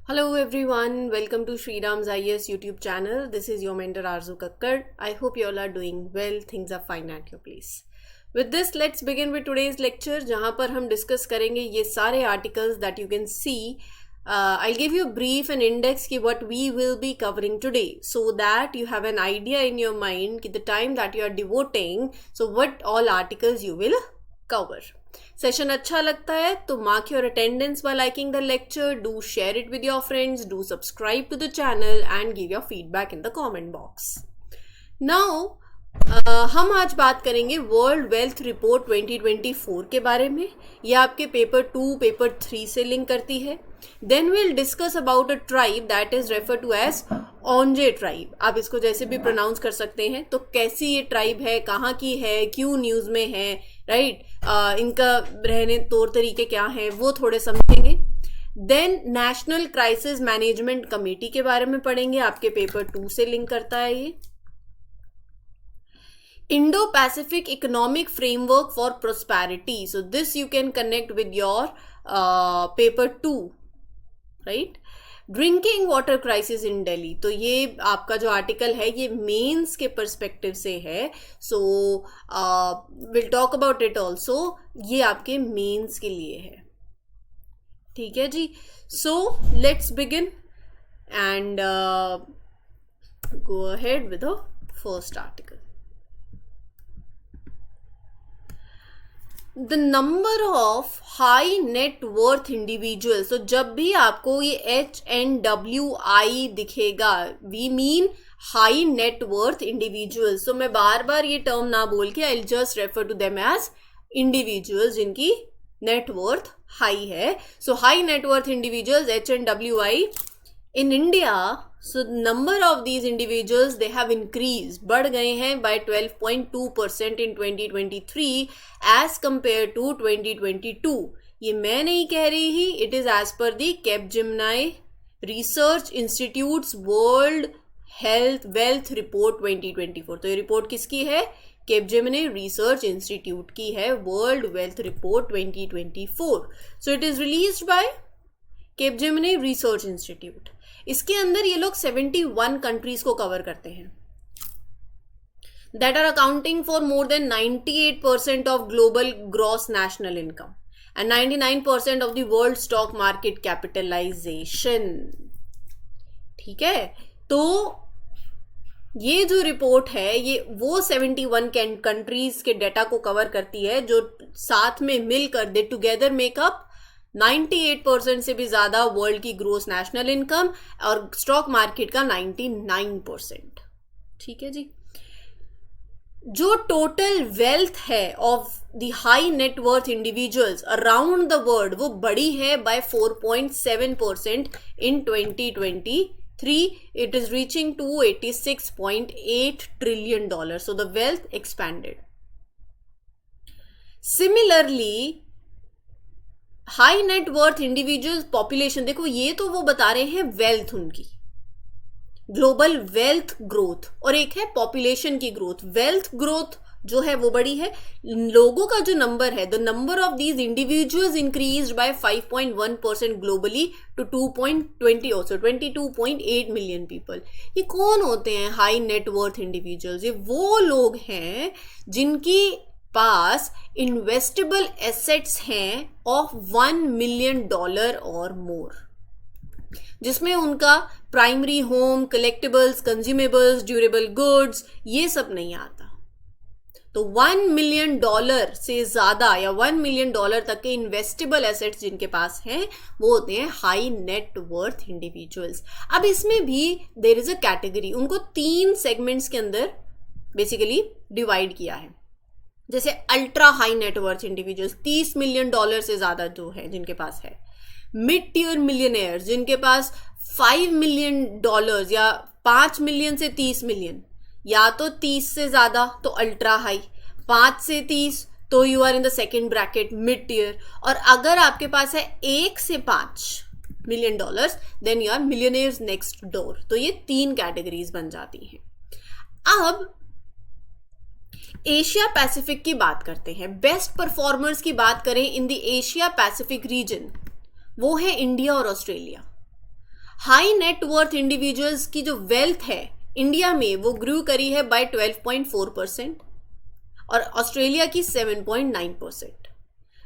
Hello everyone, welcome to Shriram's IAS YouTube channel. This is your mentor Arzu Kakkar. I hope you all are doing well. Things are fine at your place. With this, let's begin with today's lecture जहाँ पर हम discuss करेंगे ये सारे articles that you can see. I'll give you a brief and index की what we will be covering today so that you have an idea in your mind कि the time that you are devoting, so what all articles you will cover. Session अच्छा लगता है तो mark your attendance by liking the lecture, do share it with your friends, do subscribe to the channel and give your feedback in the comment box. Now हम आज बात करेंगे world wealth report 2024 के बारे में. यह आपके पेपर 2 पेपर 3 से लिंक करती है. Then will discuss about a tribe that is refer to as Onge tribe. आप इसको जैसे भी प्रोनाउंस कर सकते हैं. तो कैसी ये ट्राइब है, कहाँ की है, क्यों न्यूज में है, राइट, इनका रहने तौर तरीके क्या हैं वो थोड़े समझेंगे. Then national crisis management committee के बारे में पढ़ेंगे. आपके पेपर 2 से लिंक करता है ये. Indo-Pacific Economic Framework for Prosperity. So this you can connect with your paper 2, right? Drinking water crisis in Delhi. तो ये आपका जो आर्टिकल है ये मेंस के पर्सपेक्टिव से है. So will talk about it also. ये आपके मेंस के लिए है. ठीक है जी. So let's begin and go ahead with the first article. The number of high net worth individuals. तो जब भी आपको ये HNWI दिखेगा, we mean high net worth individuals. तो मैं बार बार ये टर्म ना बोल के I just refer to them as individuals जिनकी नेट वर्थ हाई है. सो high net worth individuals HNWI in India. So number of these individuals they have increased, बढ़ गए हैं by 12.2% in 2023 as compared to 2022. ये मैं नहीं कह रही ही, it is as per the Capgemini Research Institute's World Health Wealth Report 2024. तो ये रिपोर्ट किसकी है? Capgemini Research Institute की है, World Wealth Report 2024. So it is released by Capgemini Research Institute. इसके अंदर ये लोग 71 कंट्रीज को कवर करते हैं that are accounting for more than 98% of global gross national income and 99% of the world stock market capitalisation. ठीक है. तो ये जो रिपोर्ट है ये वो 71 कंट्रीज के डेटा को कवर करती है जो साथ में मिलकर दे टुगेदर मेकअप 98% से भी ज्यादा वर्ल्ड की ग्रोस नेशनल इनकम और स्टॉक मार्केट का 99%. ठीक है जी. जो टोटल वेल्थ है of the high net worth individuals around the world वो बढ़ी है by 4.7% in 2023. It is reaching to $86.8 trillion. So the wealth expanded. Similarly high net worth individual population, देखो ये तो वो बता रहे हैं वेल्थ उनकी, ग्लोबल वेल्थ ग्रोथ, और एक है पॉपुलेशन की ग्रोथ. वेल्थ ग्रोथ जो है वो बड़ी है. लोगों का जो नंबर है, the number of these individuals increased by 5.1% globally to 22.8 million people. ये कौन होते हैं हाई नेट वर्थ इंडिविजुअल्स? ये वो लोग हैं जिनकी पास इन्वेस्टेबल एसेट्स हैं ऑफ $1 million और मोर, जिसमें उनका primary home, collectibles, consumables, durable goods ये सब नहीं आता. तो $1 million से ज्यादा या $1 million तक के इन्वेस्टेबल एसेट्स जिनके पास हैं वो होते हैं हाई नेट वर्थ इंडिविजुअल्स. अब इसमें भी देयर इज अ कैटेगरी. उनको 3 सेगमेंट्स के अंदर बेसिकली डिवाइड किया है. जैसे ultra high net worth individuals $30 million से ज्यादा जो है जिनके पास है. मिड टियर मिलियनेयर्स जिनके पास $5 million या 5 मिलियन से 30 मिलियन, या तो 30 से ज्यादा तो अल्ट्रा हाई, 5 से 30 तो you are in the second bracket mid tier, और अगर आपके पास है 1 से 5 million dollars then you are millionaires next door. तो ये 3 कैटेगरीज बन जाती हैं. अब एशिया पैसिफिक की बात करते हैं. बेस्ट परफॉर्मर्स की बात करें in the Asia Pacific region, वो है इंडिया और Australia. High net worth individuals की जो वेल्थ है इंडिया में वो ग्रू करी है बाय 12.4% और ऑस्ट्रेलिया की 7.9%।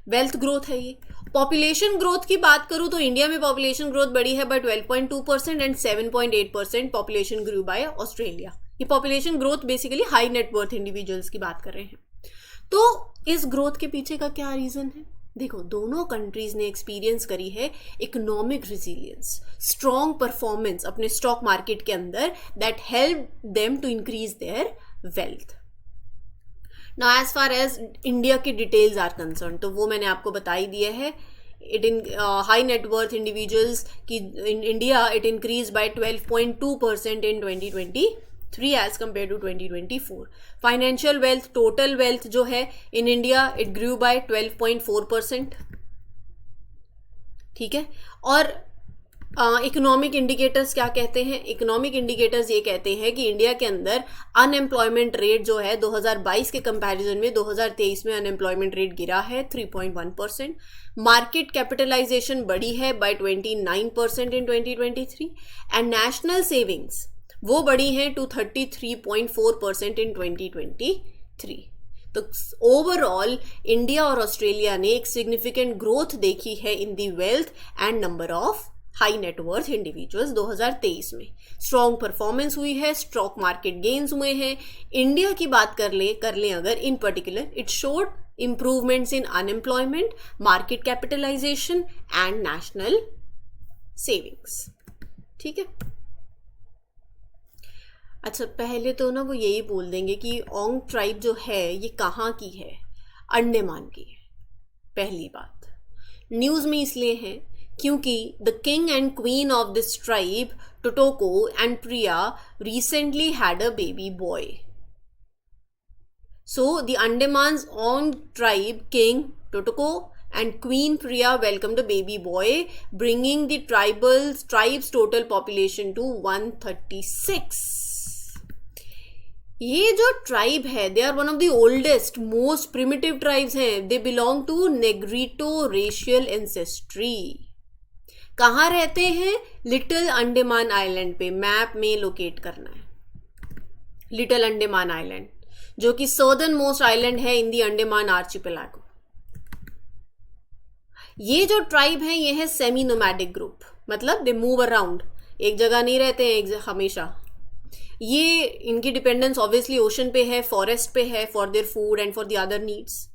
वेल्थ ग्रोथ है ये। पॉपुलेशन ग्रोथ की बात करूं तो इंडिया में पॉपुलेशन ग्रोथ बढ़ी है by 12.2% and 7.8% population grew by Australia. ये population growth basically high net worth individuals की बात कर रहे हैं। तो इस ग्रोथ के पीछे का क्या रीजन है? देखो, दोनों कंट्रीज ने एक्सपीरियंस करी है इकोनॉमिक रिजिलियंस, स्ट्रॉन्ग परफॉर्मेंस अपने स्टॉक मार्केट के अंदर that help them to increase their wealth. Now as far as India की डिटेल्स आर कंसर्न तो वो मैंने आपको बता ही दिया है। It in high net worth individuals की in India it increase by 12.2% in 2023 as compare to 2024। Financial wealth, total wealth जो है in India it grew by 12.4%। ठीक है। और इकोनॉमिक इंडिकेटर्स क्या कहते हैं? इकोनॉमिक इंडिकेटर्स ये कहते हैं कि इंडिया के अंदर अनएम्प्लॉयमेंट रेट जो है 2022 के कंपैरिजन में 2023 में अनएम्प्लॉयमेंट रेट गिरा है 3.1%। मार्केट कैपिटलाइजेशन बढ़ी है by 29% in 2023 and national savings वो बढ़ी हैं टू 33.4% इन 2023। तो ओवरऑल इंडिया और ऑस्ट्रेलिया ने एक सिग्निफिकेंट ग्रोथ देखी है in the wealth and number of high net worth individuals 2023 में। स्ट्रॉन्ग परफॉर्मेंस हुई है, स्टॉक मार्केट गेन्स हुए हैं। इंडिया की बात कर लें अगर in particular, it showed improvements in unemployment, market capitalisation and national savings. ठीक है। अच्छा, पहले तो ना वो यही बोल देंगे कि ओंग ट्राइब जो है ये कहाँ की है? अंडमान की है। पहली बात न्यूज़ में इसलिए है क्योंकि the king and queen of this tribe Totoko and Priya recently had a baby boy. So the Andaman's own tribe king Totoko and Queen Priya welcomed a baby boy, bringing the tribe's total population to 136. ये जो tribe है they are one of the oldest most primitive tribes हैं। They belong to Negrito racial ancestry. कहाँ रहते हैं? Little Andaman island पे। Map में locate करना है लिटिल अंडमान आइलैंड, जो कि सदर्न मोस्ट आइलैंड है इन दी अंडमान आर्चिपेलागो। ये जो ट्राइब है ये है सेमी नोमैडिक ग्रुप, मतलब दे मूव अराउंड, एक जगह नहीं रहते हैं हमेशा। ये इनकी डिपेंडेंस ऑब्वियसली ओशन पे है, फॉरेस्ट पे है for their food and for the other needs.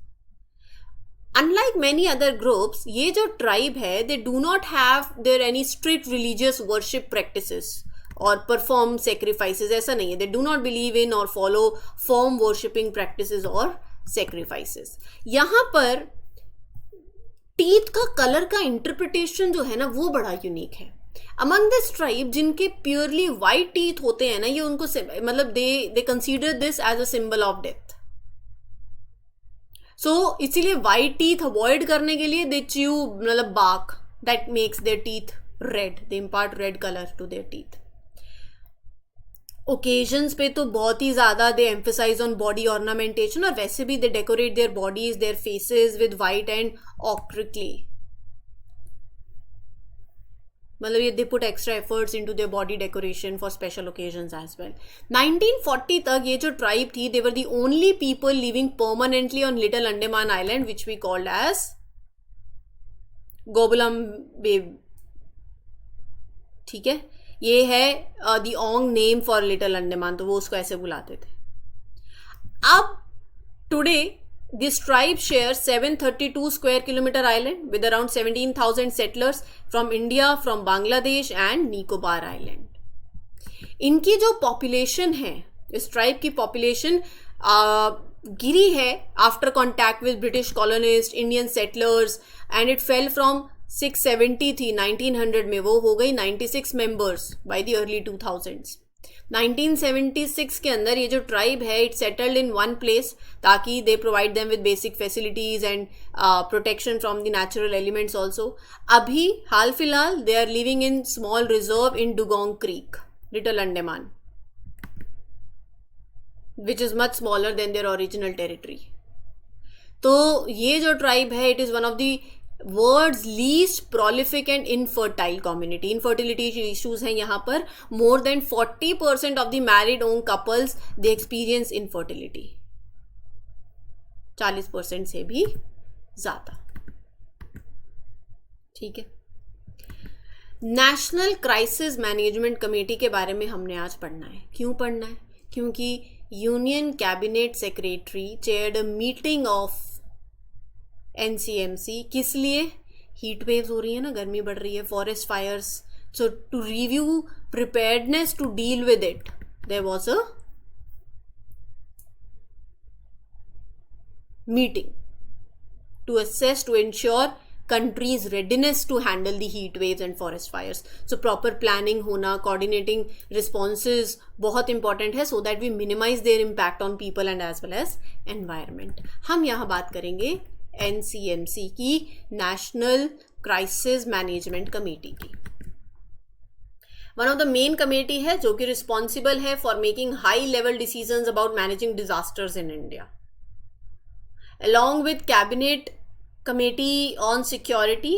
Unlike many other groups, ये जो ट्राइब है they do not have their any strict religious worship practices और परफॉर्म सेक्रीफाइसेस। ऐसा नहीं है। They do not believe in और फॉलो फॉर्म वर्शिपिंग प्रैक्टिसेस और sacrifices. यहाँ पर टीथ का कलर का इंटरप्रिटेशन जो है ना वो बड़ा यूनिक है। अमंग दिस ट्राइब जिनके प्योरली वाइट टीथ होते हैं ना, ये उनको मतलब they consider this as a symbol of death. So इसीलिए वाइट टीथ अवॉइड करने के लिए दे च्यू मतलब bark that makes their teeth red, they impart red colour to their teeth. Occasions पे तो बहुत ही ज़्यादा they emphasise on body ornamentation, और वैसे भी they decorate their bodies, their faces with white and ochre clay. मतलब ये they put extra efforts into their body decoration for special occasions as well. 1940 तक ये जो ट्राइब थी they were the only people living permanently on little Andaman island which we called as Gaubolambe. ठीक है, ये है the Onge name for little Andaman, तो वो उसको ऐसे बुलाते थे। अब today this tribe shares 732 square kilometer island with around 17,000 settlers from India, from Bangladesh and Nicobar Island. इनकी जो पॉपुलेशन है, इस ट्राइब की पॉपुलेशन गिरी है after contact with British colonist, Indian settlers, and it fell from 670 थी 1900 में, वो हो गई 96 members by the early 2000s। 1976 के अंदर ये जो ट्राइब है it settled in one place ताकि they provide them with basic facilities and protection from the natural elements also. अभी हाल फिलहाल they are living in small reserve in Dugong Creek, little Andaman, which is much smaller than their original territory. तो ये जो tribe है it is one of the world's least prolific and infertile community. Infertility issues हैं यहाँ पर. More than 40% of the married own couples they experience infertility. 40% से भी ज्यादा. ठीक है. नेशनल क्राइसिस मैनेजमेंट कमेटी के बारे में हमने आज पढ़ना है. क्यों पढ़ना है? क्योंकि union cabinet secretary chaired a meeting of NCMC. किस लिए? हीट वेव्स हो रही है ना, गर्मी बढ़ रही है, forest fires. So to review preparedness to deal with it, there was a meeting to assess, to ensure countries' readiness to handle the heat waves and forest fires. So proper planning होना, coordinating responses बहुत important है, so that we minimize their impact on people and as well as environment. हम यहाँ बात करेंगे NCMC की, National Crisis Management Committee की. One of the main committee है जो कि responsible है for making high level decisions about managing disasters in India. Along with Cabinet Committee on Security,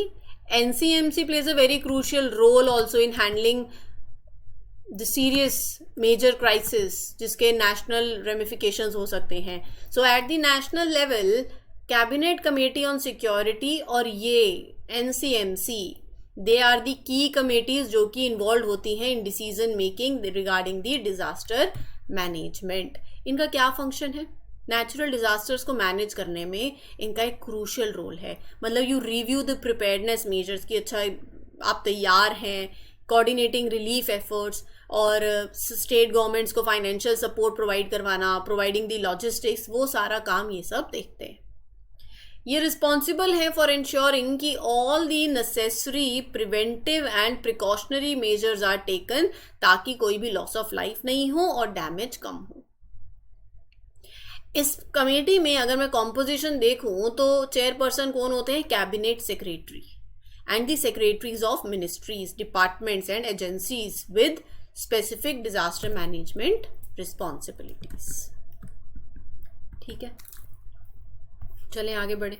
NCMC plays a very crucial role also in handling the serious major crisis जिसके national ramifications हो सकते हैं. So at the national level, Cabinet Committee on Security और ये NCMC, they are the key committees जो कि involved होती हैं in decision making regarding the disaster management. इनका क्या function है? नेचुरल डिजास्टर्स को मैनेज करने में इनका एक क्रूशियल रोल है. मतलब you review the preparedness measures की, अच्छा आप तैयार हैं, कोऑर्डिनेटिंग रिलीफ एफर्ट्स और स्टेट गवर्नमेंट्स को फाइनेंशियल सपोर्ट प्रोवाइड करवाना, प्रोवाइडिंग द लॉजिस्टिक्स, वो सारा काम ये सब देखते हैं. ये रिस्पॉन्सिबल है फॉर इंश्योरिंग कि all the necessary preventive and precautionary measures are taken, ताकि कोई भी लॉस ऑफ लाइफ नहीं हो और डैमेज कम हो. इस कमेटी में अगर मैं कॉम्पोजिशन देखूं तो चेयरपर्सन कौन होते हैं? Cabinet secretary and the secretaries of ministries, departments and agencies with specific disaster management responsibilities. ठीक है, चलें आगे बढ़े.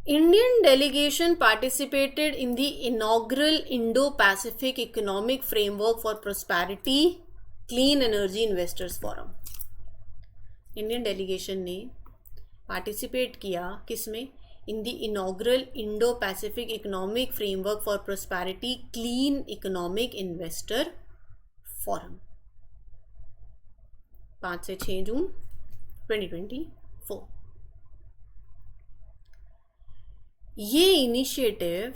Indian delegation participated in the inaugural Indo Pacific economic framework for prosperity clean energy investors forum. Indian delegation ने participate किया किसमें? In the inaugural Indo Pacific economic framework for prosperity clean economic investor forum. 5 से 6 जून 2024. ये initiative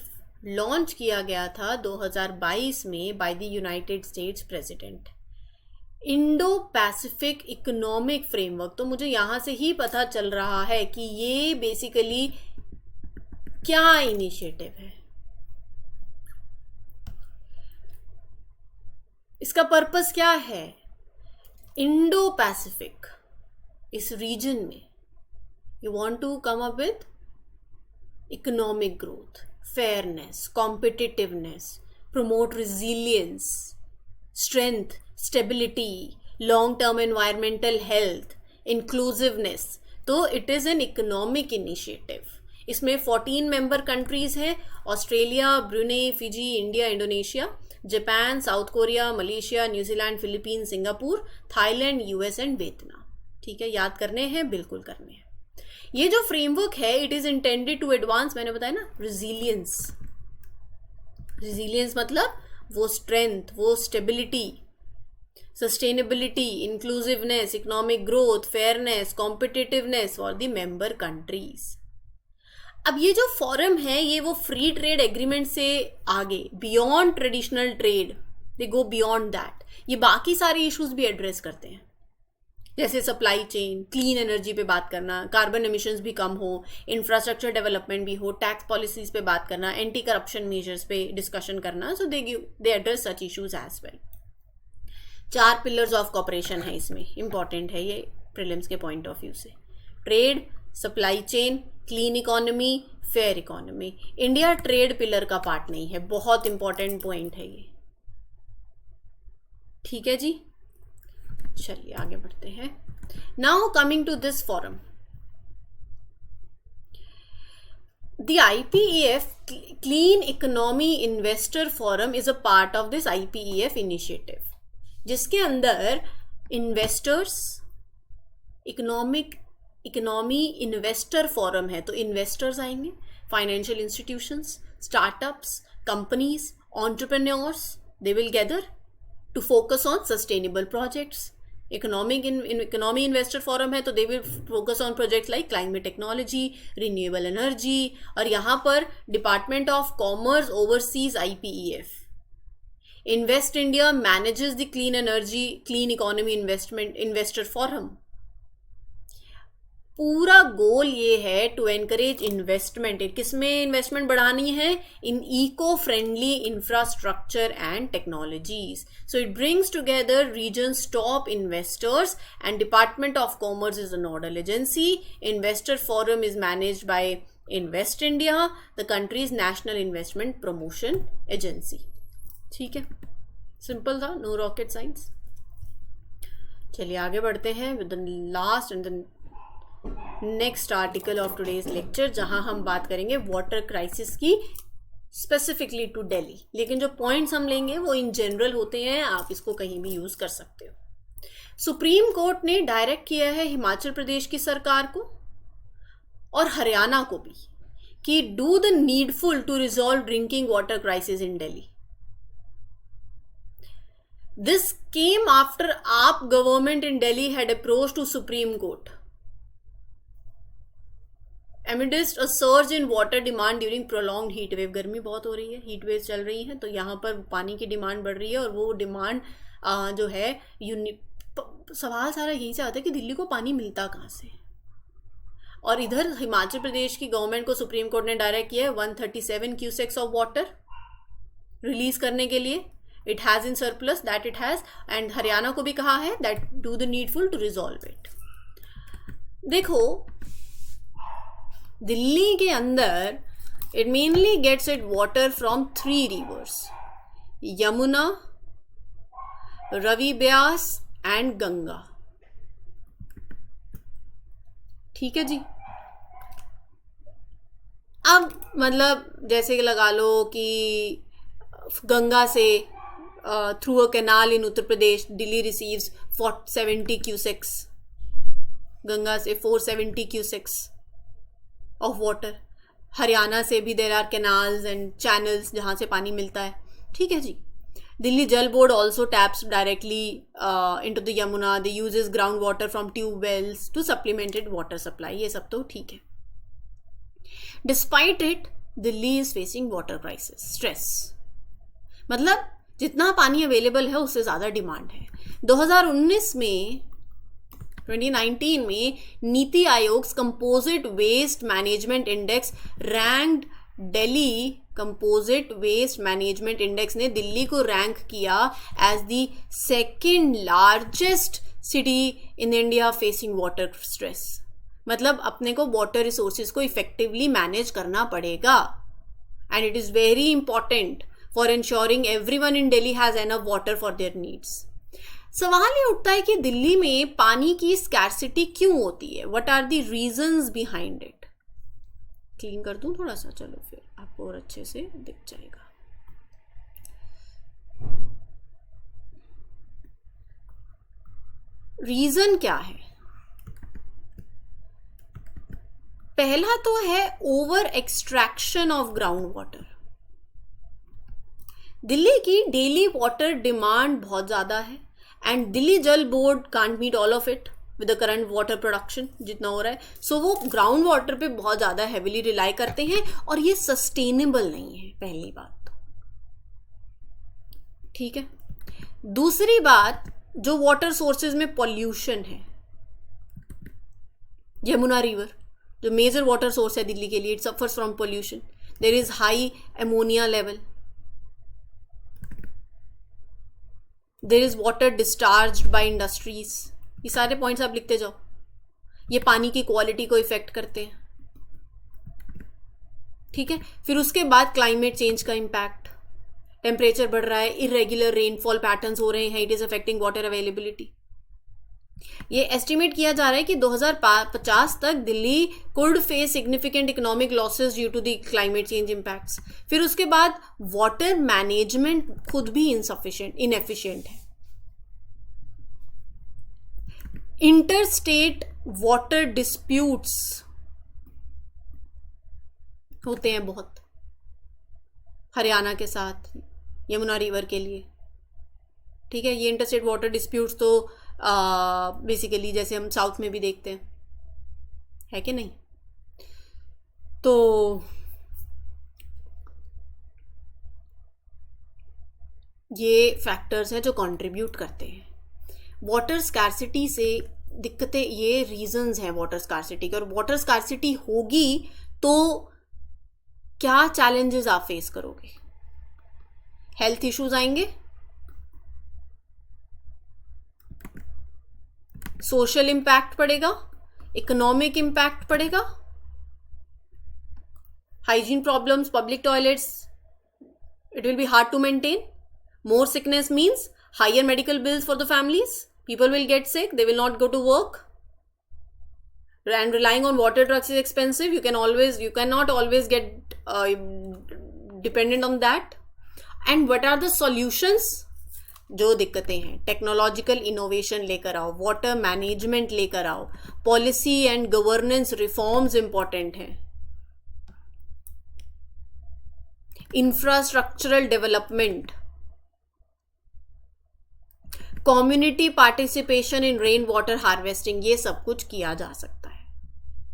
launch किया गया था 2022 में by the United states president. Indo Pacific economic framework, तो मुझे यहां से ही पता चल रहा है कि ये बेसिकली क्या इनिशिएटिव है. इसका पर्पस क्या है? इंडो पैसिफिक, इस रीजन में you want to come up with economic growth, fairness, competitiveness, promote resilience, strength, stability, long-term environmental health, inclusiveness. तो it is an economic initiative. इसमें 14 मेंबर कंट्रीज हैं: Australia, Brunei, Fiji, India, Indonesia, Japan, south Korea, Malaysia, New Zealand, Philippine, Singapore, Thailand, US and Vietnam. ठीक है, याद करने हैं, बिल्कुल करने हैं. ये जो फ्रेमवर्क है, it is intended to advance, मैंने बताया ना, रिजिलियंस. रिजिलियंस मतलब वो स्ट्रेंथ, वो stability, sustainability, inclusiveness, economic growth, fairness, competitiveness for the member countries. अब ये जो फॉरम है, ये वो फ्री ट्रेड एग्रीमेंट से आगे, beyond traditional trade, they go beyond that. ये बाकी सारे इश्यूज भी एड्रेस करते हैं, जैसे सप्लाई चेन, क्लीन एनर्जी पे बात करना, कार्बन एमिशंस भी कम हो, इंफ्रास्ट्रक्चर डेवलपमेंट भी हो, टैक्स पॉलिसीज पे बात करना, एंटी करप्शन मेजर्स पे डिस्कशन करना. So they address such issues as well. 4 pillars of cooperation है इसमें, इंपॉर्टेंट है ये प्रीलिम्स के पॉइंट ऑफ व्यू से: trade, supply chain, clean economy, fair economy. India trade pillar का पार्ट नहीं है, बहुत इंपॉर्टेंट पॉइंट है ये. ठीक है जी, चलिए आगे बढ़ते हैं. Now coming to this forum, The IPEF Clean Economy Investor Forum is a part of this IPEF initiative, जिसके अंदर इन्वेस्टर्स इकोनॉमी इन्वेस्टर फोरम है, तो इन्वेस्टर्स आएंगे, financial institutions, startups, companies, entrepreneurs, they will gather to focus on sustainable projects. Economy investor forum है तो they will focus on projects like climate technology, renewable energy, और यहाँ पर department of commerce overseas IPEF. Invest India manages the clean energy clean economy investor forum. पूरा गोल ये है to encourage investment. किसमें इन्वेस्टमेंट बढ़ानी है? In eco friendly infrastructure and technologies. So it brings together regions top investors and department of commerce is the nodal agency. Investor forum is managed by invest India, the country's national investment promotion agency. ठीक है, simple था, no rocket science. चलिए आगे बढ़ते हैं with the last and the next article of today's lecture, जहां हम बात करेंगे वाटर क्राइसिस की स्पेसिफिकली टू दिल्ली. लेकिन जो पॉइंट्स हम लेंगे वो इन जनरल होते हैं, आप इसको कहीं भी यूज कर सकते हो. सुप्रीम कोर्ट ने डायरेक्ट किया है हिमाचल प्रदेश की सरकार को और हरियाणा को भी कि do the needful to resolve drinking water crisis in Delhi. This came after AAP government in Delhi had approached to Supreme Court amidst a surge in water demand during prolonged heat wave. गर्मी बहुत हो रही है, heat wave चल रही है, तो यहाँ पर पानी की डिमांड बढ़ रही है, और वो डिमांड जो है सवाल सारा यहीं से आता है कि दिल्ली को पानी मिलता कहाँ से. और इधर हिमाचल प्रदेश की गवर्नमेंट को सुप्रीम कोर्ट ने डायरेक्ट किया है 137 क्यूसेक्स ऑफ वाटर रिलीज करने के लिए. It has in surplus that it has, and Haryana को भी कहा है that do the needful to resolve it. देखो, दिल्ली के अंदर it mainly gets its water from 3 rivers, Yamuna, Ravi Beas and Ganga. ठीक है जी. अब मतलब जैसे कि लगा लो कि गंगा से through a canal in Uttar Pradesh, Delhi receives 470 cusecs. Ganga से 470 cusecs of water. हरियाणा से भी there are canals and channels जहाँ से पानी मिलता है. ठीक है जी. Delhi Jal board also taps directly into the Yamuna. They uses groundwater from tube wells to supplemented water supply. ये सब तो ठीक है. Despite it, Delhi is facing water crisis, stress. मतलब जितना पानी अवेलेबल है उससे ज़्यादा डिमांड है. 2019 में 2019 में NITI Aayog composite waste management index ranked Delhi. Composite waste management index ने दिल्ली को रैंक किया as the second largest city in India facing water stress. मतलब अपने को वाटर रिसोर्सेज को इफेक्टिवली मैनेज करना पड़ेगा, and it is very important for ensuring everyone in Delhi has enough water for their needs. सवाल ये उठता है कि दिल्ली में पानी की स्कैरसिटी क्यों होती है? What are the reasons behind it? Clean कर दूं थोड़ा सा, चलो फिर आपको और अच्छे से दिख जाएगा. रीजन क्या है? पहला तो है over extraction of ground water. Delhi की डेली वाटर डिमांड बहुत ज़्यादा है, and Delhi Jal board can't meet all of it with the current water production जितना हो रहा है. सो वो ग्राउंड वाटर पे बहुत ज़्यादा हैविली रिलाई करते हैं, और ये सस्टेनेबल नहीं है, पहली बात. ठीक है. दूसरी बात, जो वाटर सोर्सेज में पॉल्यूशन है, यमुना रिवर जो मेजर वाटर सोर्स है दिल्ली के लिए, it suffers from pollution. There is high ammonia level. There is water discharge by industries. ये सारे पॉइंट्स आप लिखते जाओ. ये पानी की क्वालिटी को इफेक्ट करते हैं. ठीक है. फिर उसके बाद क्लाइमेट चेंज का इम्पैक्ट. टेम्परेचर बढ़ रहा है, इरेगुलर रेनफॉल पैटर्न्स हो रहे हैं, it is affecting water availability. ये एस्टिमेट किया जा रहा है कि 2050 तक Delhi could face significant economic losses due to the climate change impacts. फिर उसके बाद वाटर मैनेजमेंट खुद भी इनएफिशिएंट है। इंटर स्टेट वाटर डिस्प्यूट्स होते हैं बहुत, हरियाणा के साथ यमुना रिवर के लिए। ठीक है, ये इंटर स्टेट वाटर डिस्प्यूट्स तो बेसिकली जैसे हम साउथ में भी देखते हैं, है कि नहीं। तो ये फैक्टर्स हैं जो कंट्रीब्यूट करते हैं वाटर स्कार्सिटी से दिक्कतें। ये रीजंस हैं वाटर स्कार्सिटी के, और वाटर स्कार्सिटी होगी तो क्या चैलेंजेस आप फेस करोगे? हेल्थ इश्यूज आएंगे, सोशल इम्पैक्ट पड़ेगा, इकोनॉमिक इम्पैक्ट पड़ेगा, hygiene problems, public toilets, it will be hard to maintain. More sickness means higher medical bills for the families. People will get sick, they will not go to work. And relying on water trucks is expensive. You cannot always get dependent on that. And what are the solutions? जो दिक्कतें हैं, technological innovation लेकर आओ, water management लेकर आओ, policy and governance reforms important हैं, infrastructural development, community participation in rain water harvesting, ये सब कुछ किया जा सकता है।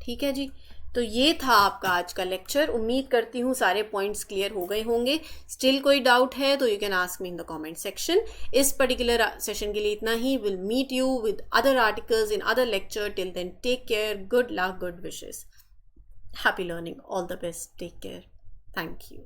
ठीक है जी, तो ये था आपका आज का लेक्चर। उम्मीद करती हूँ सारे पॉइंट्स क्लियर हो गए होंगे। स्टिल कोई डाउट है तो you can ask me in the comment section. इस पर्टिकुलर सेशन के लिए इतना ही। Will meet you with other articles in other lecture. Till then take care, good luck, good wishes, happy learning, all the best, take care, thank you.